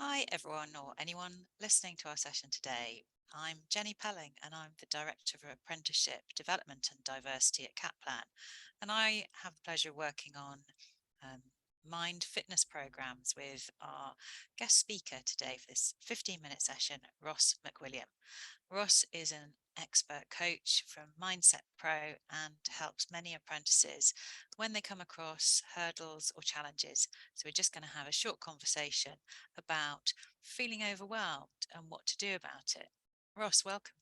Hi, everyone, or anyone listening to our session today. I'm Jenny Pelling, and I'm the Director of Apprenticeship Development and Diversity at Kaplan. And I have the pleasure of working on um, mind fitness programs with our guest speaker today for this 15-minute session, Ross McWilliam. Ross is an expert coach from Mindset Pro and helps many apprentices when they come across hurdles or challenges. So we're just going to have a short conversation about feeling overwhelmed and what to do about it. Ross, welcome.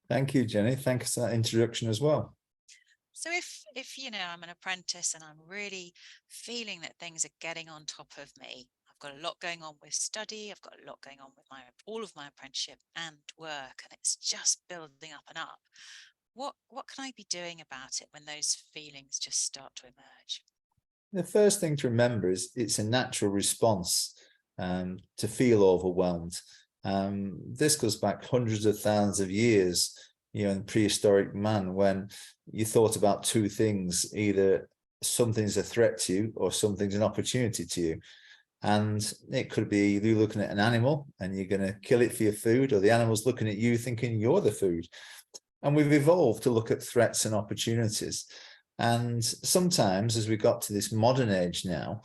Thank you, Jenny. Thanks for that introduction as well. So if I'm an apprentice and I'm really feeling that things are getting on top of me, I've got a lot going on with study, I've got a lot going on with all of my apprenticeship and work, and it's just building up and up. What can I be doing about it when those feelings just start to emerge? The first thing to remember is it's a natural response to feel overwhelmed. This goes back hundreds of thousands of years, in prehistoric man, when you thought about two things: either something's a threat to you or something's an opportunity to you. And it could be you looking at an animal and you're going to kill it for your food, or the animal's looking at you thinking you're the food. And we've evolved to look at threats and opportunities. And sometimes, as we got to this modern age now,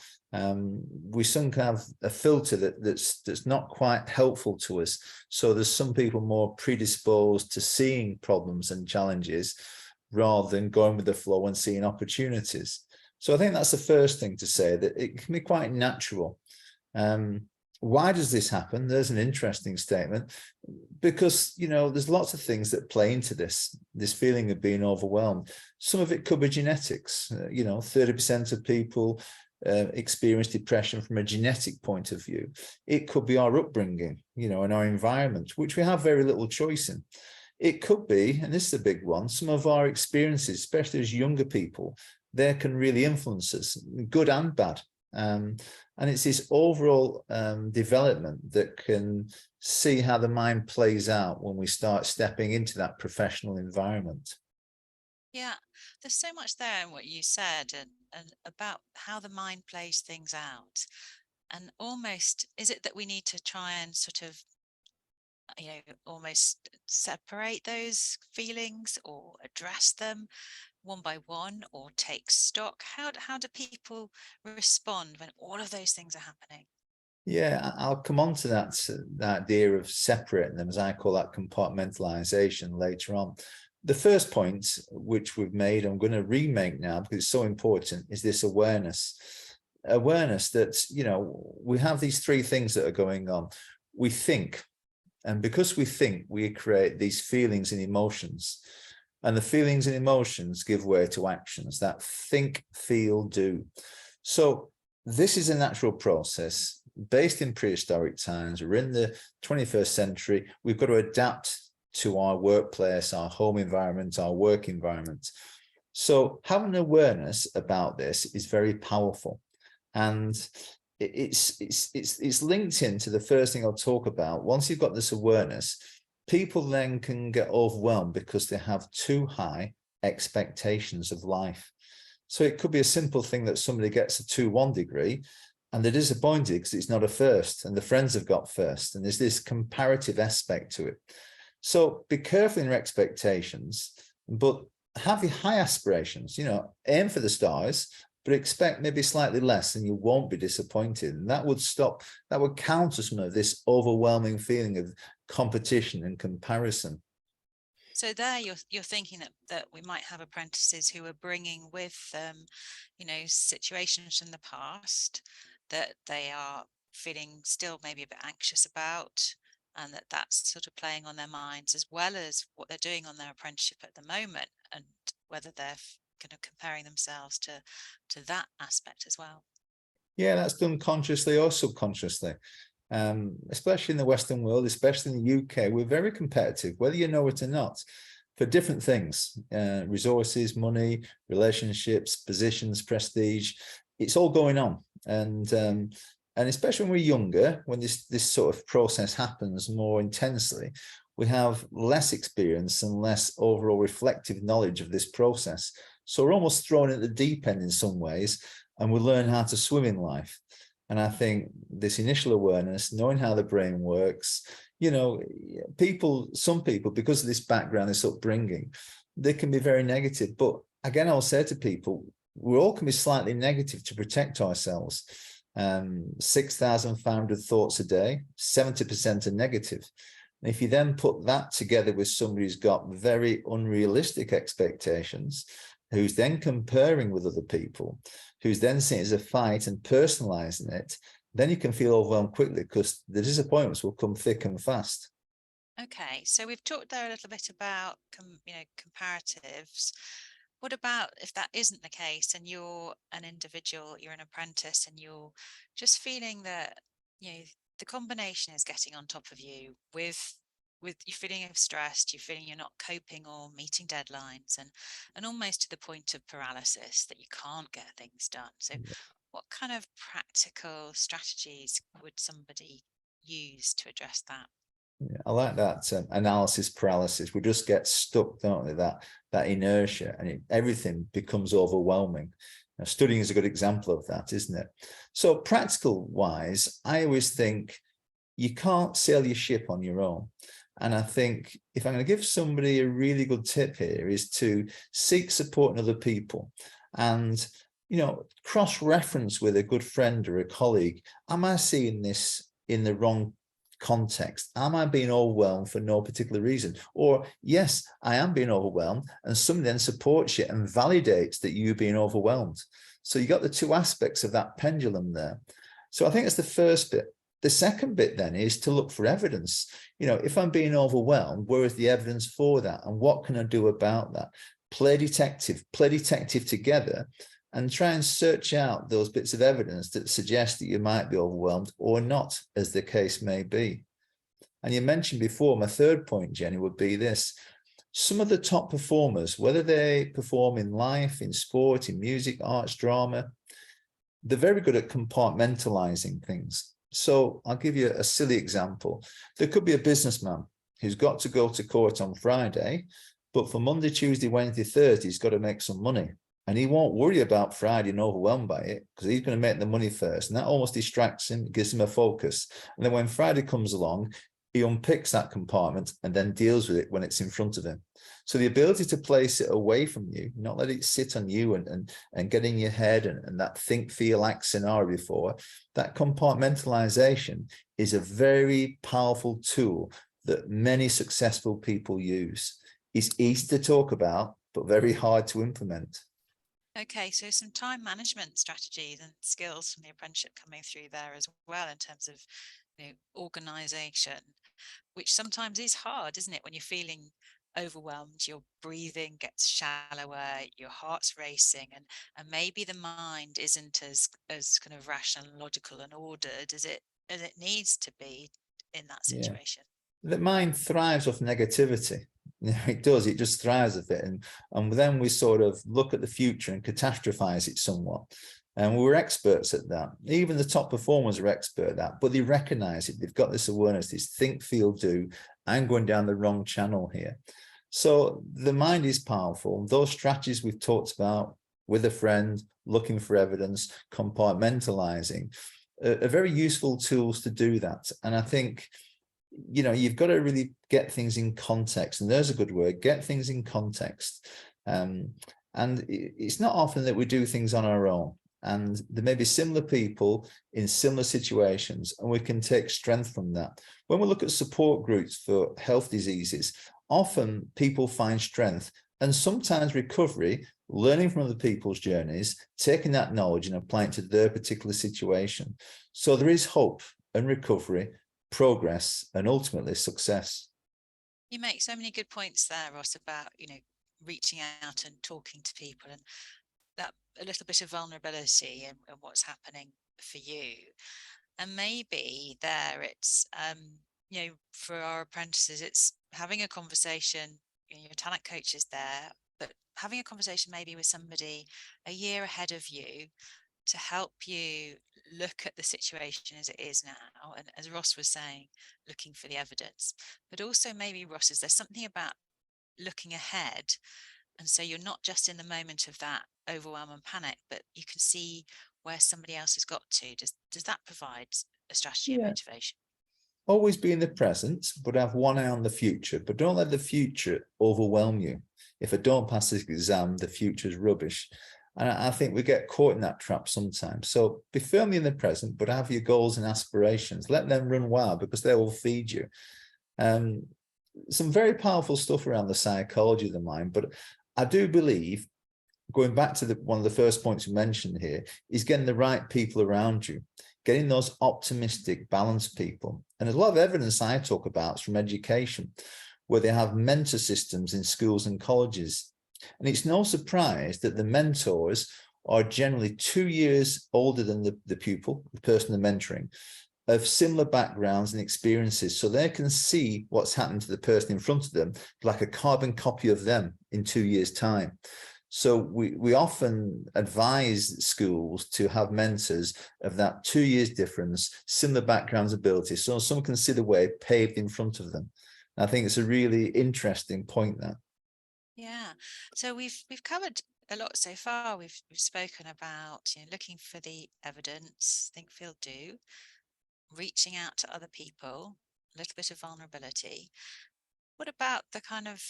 we sometimes have a filter that's not quite helpful to us. So there's some people more predisposed to seeing problems and challenges rather than going with the flow and seeing opportunities. So I think that's the first thing to say, that it can be quite natural. Why does this happen? There's an interesting statement, because, there's lots of things that play into this feeling of being overwhelmed. Some of it could be genetics. 30% of people experience depression from a genetic point of view. It could be our upbringing, and our environment, which we have very little choice in. It could be, and this is a big one, some of our experiences, especially as younger people, they can really influence us, good and bad. And it's this overall development that can see how the mind plays out when we start stepping into that professional environment. Yeah, there's so much there in what you said and about how the mind plays things out. And almost, is it that we need to try and sort of, almost separate those feelings or address them one by one, or take stock? How do people respond when all of those things are happening? Yeah, I'll come on to that idea of separating them, as I call that compartmentalization, later on. The first point, which we've made, I'm going to remake now because it's so important, is this awareness. Awareness that, we have these three things that are going on. We think, and because we think, we create these feelings and emotions. And the feelings and emotions give way to actions that think, feel, do. So this is a natural process based in prehistoric times. We're in the 21st century. We've got to adapt to our workplace, our home environment, our work environment. So having awareness about this is very powerful. And it's linked into the first thing I'll talk about. Once you've got this awareness, people then can get overwhelmed because they have too high expectations of life. So it could be a simple thing that somebody gets a 2-1 degree and they're disappointed because it's not a first and the friends have got first. And there's this comparative aspect to it. So be careful in your expectations, but have your high aspirations, aim for the stars, but expect maybe slightly less and you won't be disappointed. And that would counter some of this overwhelming feeling of competition and comparison. So there you're thinking that we might have apprentices who are bringing with them, situations from the past that they are feeling still maybe a bit anxious about, and that's sort of playing on their minds, as well as what they're doing on their apprenticeship at the moment, and whether they're kind of comparing themselves to that aspect as well. Yeah, that's done consciously or subconsciously. Especially in the Western world, especially in the UK, we're very competitive, whether you know it or not, for different things, resources, money, relationships, positions, prestige. It's all going on. And especially when we're younger, when this sort of process happens more intensely, we have less experience and less overall reflective knowledge of this process. So we're almost thrown at the deep end in some ways, and we learn how to swim in life. And I think this initial awareness, knowing how the brain works, you know, some people, because of this background, this upbringing, they can be very negative. But again, I'll say to people, we all can be slightly negative to protect ourselves. 6,500 thoughts a day, 70% are negative. And if you then put that together with somebody who's got very unrealistic expectations, who's then comparing with other people, who's then seeing it as a fight and personalizing it, then you can feel overwhelmed quickly because the disappointments will come thick and fast. Okay, so we've talked there a little bit about comparatives. What about if that isn't the case and you're an individual, you're an apprentice, and you're just feeling that the combination is getting on top of you with you feeling stressed, you're feeling you're not coping or meeting deadlines, and almost to the point of paralysis that you can't get things done. So what kind of practical strategies would somebody use to address that? Yeah, I like that analysis paralysis. We just get stuck, don't we? That inertia, and everything becomes overwhelming. Now, studying is a good example of that, isn't it? So, practical wise, I always think you can't sail your ship on your own. And I think if I'm going to give somebody a really good tip here is to seek support in other people, and cross-reference with a good friend or a colleague. Am I seeing this in the wrong context? Am I being overwhelmed for no particular reason? Or yes, I am being overwhelmed, and somebody then supports you and validates that you're being overwhelmed. So you got the two aspects of that pendulum there. So I think that's the first bit. The second bit then is to look for evidence. If I'm being overwhelmed, where is the evidence for that? And what can I do about that? Play detective together and try and search out those bits of evidence that suggest that you might be overwhelmed or not, as the case may be. And you mentioned before, my third point, Jenny, would be this. Some of the top performers, whether they perform in life, in sport, in music, arts, drama, they're very good at compartmentalizing things. So I'll give you a silly example. There could be a businessman who's got to go to court on Friday, but for Monday, Tuesday, Wednesday, Thursday, he's got to make some money. And he won't worry about Friday and overwhelmed by it because he's going to make the money first. And that almost distracts him, gives him a focus. And then when Friday comes along, he unpicks that compartment and then deals with it when it's in front of him. So the ability to place it away from you, not let it sit on you and get in your head and that think, feel, act scenario before, that compartmentalization is a very powerful tool that many successful people use. It's easy to talk about, but very hard to implement. Okay, so some time management strategies and skills from the apprenticeship coming through there as well in terms of organization, which sometimes is hard, isn't it? When you're feeling overwhelmed, your breathing gets shallower, your heart's racing, and maybe the mind isn't as kind of rational and logical and ordered as it needs to be in that Yeah. situation. The mind thrives off negativity. It does. It just thrives of it. And then we sort of look at the future and catastrophize it somewhat. And we're experts at that. Even the top performers are expert at that, but they recognize it. They've got this awareness, this think, feel, do. I'm going down the wrong channel here. So the mind is powerful. Those strategies we've talked about with a friend, looking for evidence, compartmentalizing, are very useful tools to do that. And I think you've got to really get things in context, and there's a good word, get things in context. And it's not often that we do things on our own, and there may be similar people in similar situations, and we can take strength from that. When we look at support groups for health diseases, often people find strength and sometimes recovery, learning from other people's journeys, taking that knowledge and applying it to their particular situation. So there is hope and recovery, progress, and ultimately success. You make so many good points there, Ross, about reaching out and talking to people, and that a little bit of vulnerability and what's happening for you. And maybe there it's for our apprentices, it's having a conversation. Your talent coach is there, but having a conversation maybe with somebody a year ahead of you to help you look at the situation as it is now. And as Ross was saying, looking for the evidence, but also maybe, Ross, is there something about looking ahead? And so you're not just in the moment of that overwhelm and panic, but you can see where somebody else has got to? Does that provide a strategy and Yeah. motivation? Always be in the present, but have one eye on the future. But don't let the future overwhelm you. If I don't pass this exam, the future's rubbish. And I think we get caught in that trap sometimes. So be firmly in the present, but have your goals and aspirations. Let them run wild, because they will feed you. Some very powerful stuff around the psychology of the mind. But I do believe, going back to one of the first points we mentioned here, is getting the right people around you, getting those optimistic, balanced people. And there's a lot of evidence I talk about from education, where they have mentor systems in schools and colleges. And it's no surprise that the mentors are generally 2 years older than the pupil, the person they're mentoring, of similar backgrounds and experiences, so they can see what's happened to the person in front of them, like a carbon copy of them in 2 years' time. So we often advise schools to have mentors of that 2 years difference, similar backgrounds, abilities, so someone can see the way paved in front of them. And I think it's a really interesting point there. Yeah. So we've covered a lot so far. We've spoken about, looking for the evidence, think, feel, do, reaching out to other people, a little bit of vulnerability. What about the kind of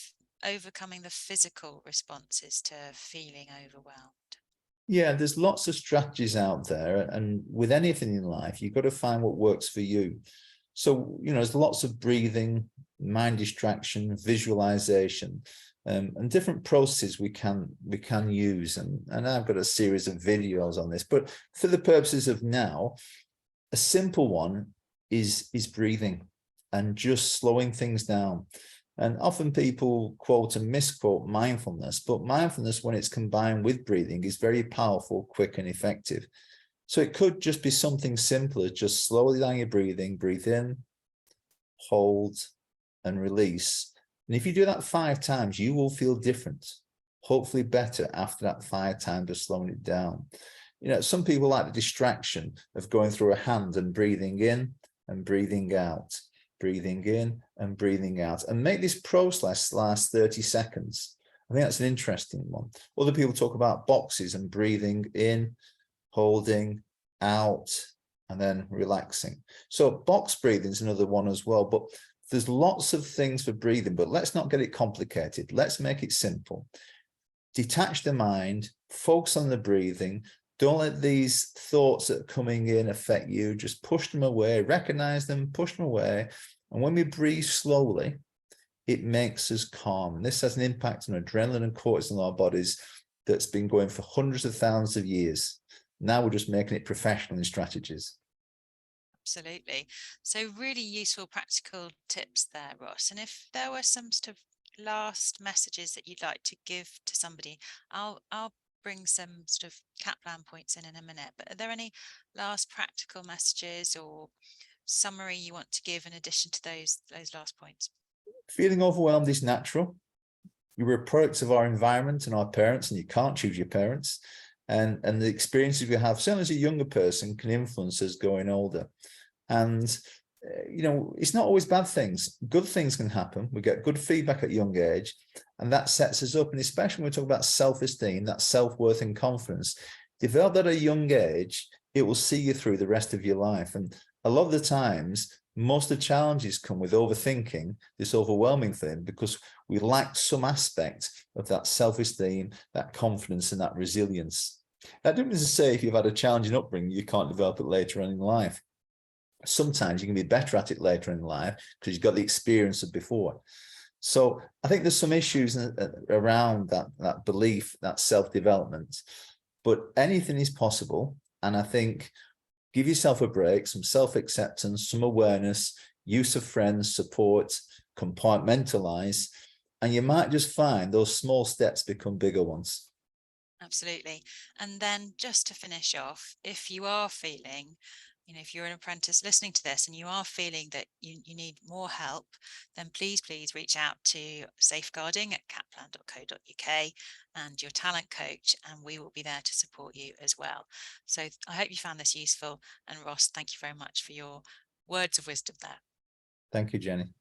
overcoming the physical responses to feeling overwhelmed? Yeah, there's lots of strategies out there, and with anything in life, you've got to find what works for you. So, there's lots of breathing, mind distraction, visualization, and different processes we can use. And I've got a series of videos on this, but for the purposes of now, a simple one is breathing and just slowing things down. And often people quote and misquote mindfulness, but mindfulness, when it's combined with breathing, is very powerful, quick, and effective. So it could just be something simple as just slowly down your breathing, breathe in, hold, and release. And if you do that 5 times, you will feel different, hopefully better after that 5 times of slowing it down. Some people like the distraction of going through a hand and breathing in and breathing out, breathing in and breathing out, and make this process last 30 seconds. I think that's an interesting one. Other people talk about boxes and breathing in, holding, out, and then relaxing. So box breathing is another one as well, but there's lots of things for breathing, but let's not get it complicated. Let's make it simple. Detach the mind, focus on the breathing. Don't let these thoughts that are coming in affect you. Just push them away, recognize them, push them away. And when we breathe slowly, it makes us calm. And this has an impact on adrenaline and cortisol in our bodies that's been going for hundreds of thousands of years. Now we're just making it professional in strategies. Absolutely. So really useful practical tips there, Ross. And if there were some sort of last messages that you'd like to give to somebody, I'll bring some sort of Kaplan points in a minute, but are there any last practical messages or summary you want to give in addition to those last points? Feeling overwhelmed is natural. You're a product of our environment and our parents, and you can't choose your parents. And the experiences we have, certainly as a younger person, can influence us going older. And it's not always bad things. Good things can happen. We get good feedback at a young age, and that sets us up. And especially when we talk about self-esteem, that self-worth and confidence, develop at a young age, it will see you through the rest of your life. And a lot of the times, most of the challenges come with overthinking, this overwhelming thing, because we lack some aspect of that self-esteem, that confidence, and that resilience. That doesn't mean to say if you've had a challenging upbringing, you can't develop it later on in life. Sometimes you can be better at it later in life because you've got the experience of before. So I think there's some issues around that belief, that self-development, but anything is possible. And I think give yourself a break, some self-acceptance, some awareness, use of friends, support, compartmentalize, and you might just find those small steps become bigger ones. Absolutely. And then just to finish off, if you are feeling, if you're an apprentice listening to this and you are feeling that you need more help, then please reach out to safeguarding@kaplan.co.uk and your talent coach, and we will be there to support you as well. So I hope you found this useful. And Ross, thank you very much for your words of wisdom there. Thank you, Jenny.